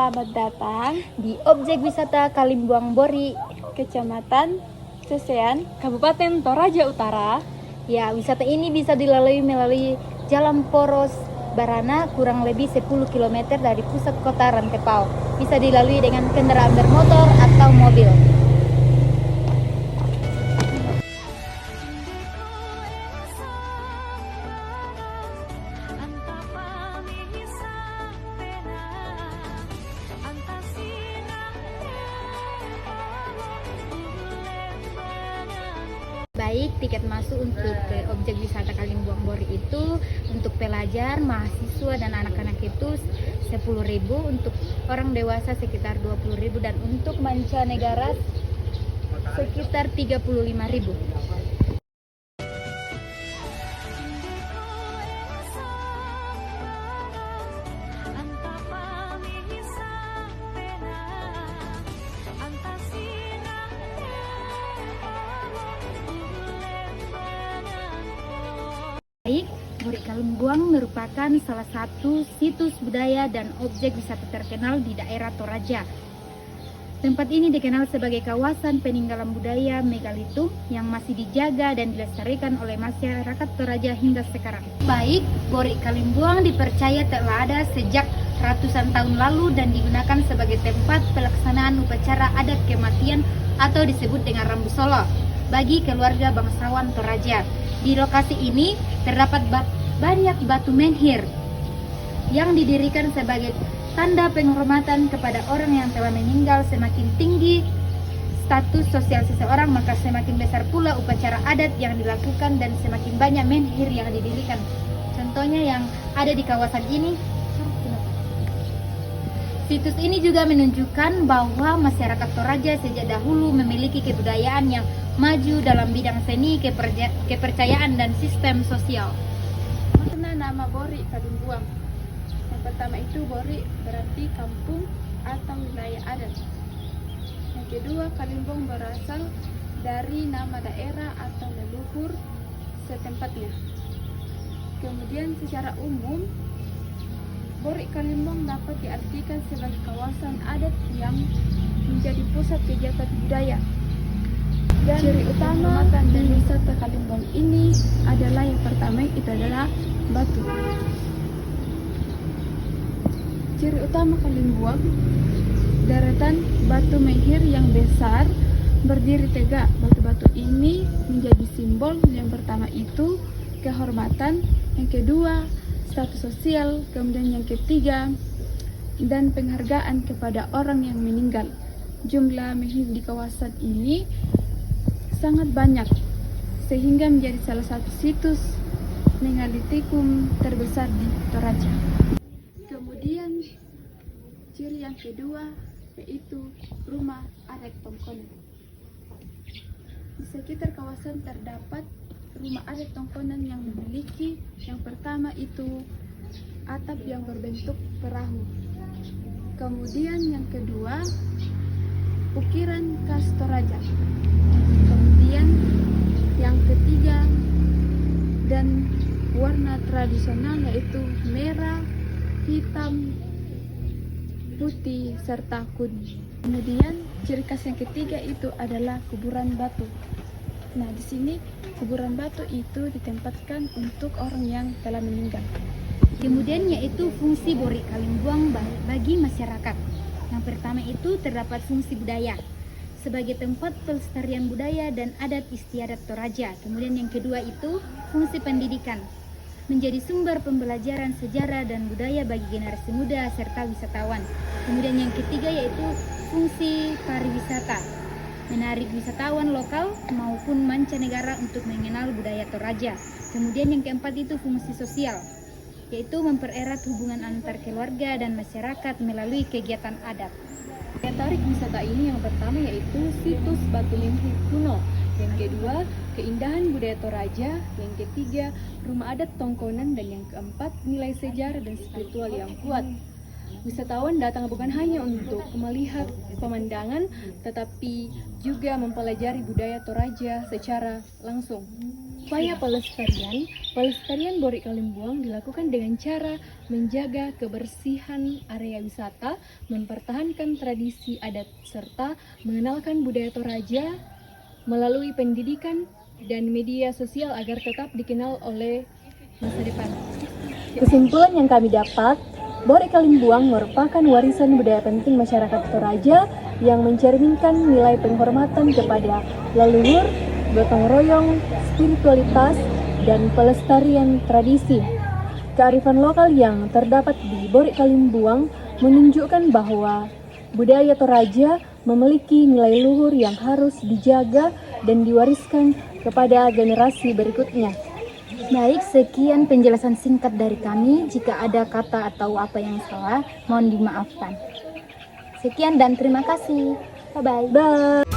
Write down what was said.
Selamat datang di objek wisata Kalimbuang Bori, Kecamatan Sesean, Kabupaten Toraja Utara. Ya, wisata ini bisa dilalui melalui Jalan Poros Barana kurang lebih 10 km dari pusat kota Rantepao. Bisa dilalui dengan kendaraan bermotor atau mobil. Baik, tiket masuk untuk ke objek wisata Kalimbuang Bori itu untuk pelajar, mahasiswa dan anak-anak itu 10.000, untuk orang dewasa sekitar 20.000 dan untuk mancanegara sekitar 35.000. Baik, Bori Kalimbuang merupakan salah satu situs budaya dan objek wisata terkenal di daerah Toraja. Tempat ini dikenal sebagai kawasan peninggalan budaya megalitum yang masih dijaga dan dilestarikan oleh masyarakat Toraja hingga sekarang. Baik, Bori Kalimbuang dipercaya telah ada sejak ratusan tahun lalu dan digunakan sebagai tempat pelaksanaan upacara adat kematian atau disebut dengan Rambu Solo bagi keluarga bangsawan Toraja. Di lokasi ini terdapat banyak batu menhir yang didirikan sebagai tanda penghormatan kepada orang yang telah meninggal. Semakin tinggi status sosial seseorang, maka semakin besar pula upacara adat yang dilakukan dan semakin banyak menhir yang didirikan. Contohnya yang ada di kawasan ini. Situs ini juga menunjukkan bahwa masyarakat Toraja sejak dahulu memiliki kebudayaan yang maju dalam bidang seni, kepercayaan, dan sistem sosial. Makna nama Bori Kalimbuang. Yang pertama itu Bori berarti kampung atau wilayah adat. Yang kedua, Kalimbuang berasal dari nama daerah atau leluhur setempatnya. Kemudian secara umum, Bori Kalimbuang dapat diartikan sebagai kawasan adat yang menjadi pusat kegiatan budaya. Dan ciri utama dari wisata Kalimbuang ini adalah yang pertama itu adalah batu. Ciri utama Kalimbuang, deretan batu menhir yang besar berdiri tegak. Batu-batu ini menjadi simbol yang pertama itu kehormatan, yang kedua status sosial, kemudian yang ketiga dan penghargaan kepada orang yang meninggal. Jumlah menhir di kawasan ini sangat banyak sehingga menjadi salah satu situs megalitikum terbesar di Toraja. Kemudian ciri yang kedua yaitu rumah adat Tongkonan. Di sekitar kawasan terdapat rumah adat Tongkonan yang memiliki yang pertama itu atap yang berbentuk perahu. Kemudian yang kedua ukiran khas Toraja. Kemudian yang ketiga dan warna tradisional yaitu merah, hitam, putih serta kuning. Kemudian ciri khas yang ketiga itu adalah kuburan batu. Nah, di sini kuburan batu itu ditempatkan untuk orang yang telah meninggal. Kemudian yaitu fungsi Bori Kalimbuang bagi masyarakat. Yang pertama itu terdapat fungsi budaya sebagai tempat pelestarian budaya dan adat istiadat Toraja. Kemudian yang kedua itu fungsi pendidikan, menjadi sumber pembelajaran sejarah dan budaya bagi generasi muda serta wisatawan. Kemudian yang ketiga yaitu fungsi pariwisata, menarik wisatawan lokal maupun mancanegara untuk mengenal budaya Toraja. Kemudian yang keempat itu fungsi sosial, yaitu mempererat hubungan antar keluarga dan masyarakat melalui kegiatan adat. Daya tarik wisata ini yang pertama yaitu situs batu menhir kuno, yang kedua keindahan budaya Toraja, yang ketiga rumah adat Tongkonan, dan yang keempat nilai sejarah dan spiritual yang kuat. Wisatawan datang bukan hanya untuk melihat pemandangan, tetapi juga mempelajari budaya Toraja secara langsung. Upaya pelestarian Borik Kalimbuang dilakukan dengan cara menjaga kebersihan area wisata, mempertahankan tradisi adat, serta mengenalkan budaya Toraja melalui pendidikan dan media sosial agar tetap dikenal oleh masa depan. Kesimpulan yang kami dapat, Borik Kalimbuang merupakan warisan budaya penting masyarakat Toraja yang mencerminkan nilai penghormatan kepada leluhur, gotong royong, spiritualitas, dan pelestarian tradisi. Kearifan lokal yang terdapat di Borik Kalimbuang menunjukkan bahwa budaya Toraja memiliki nilai luhur yang harus dijaga dan diwariskan kepada generasi berikutnya. Baik, sekian penjelasan singkat dari kami. Jika ada kata atau apa yang salah, mohon dimaafkan. Sekian dan terima kasih. Bye-bye. Bye.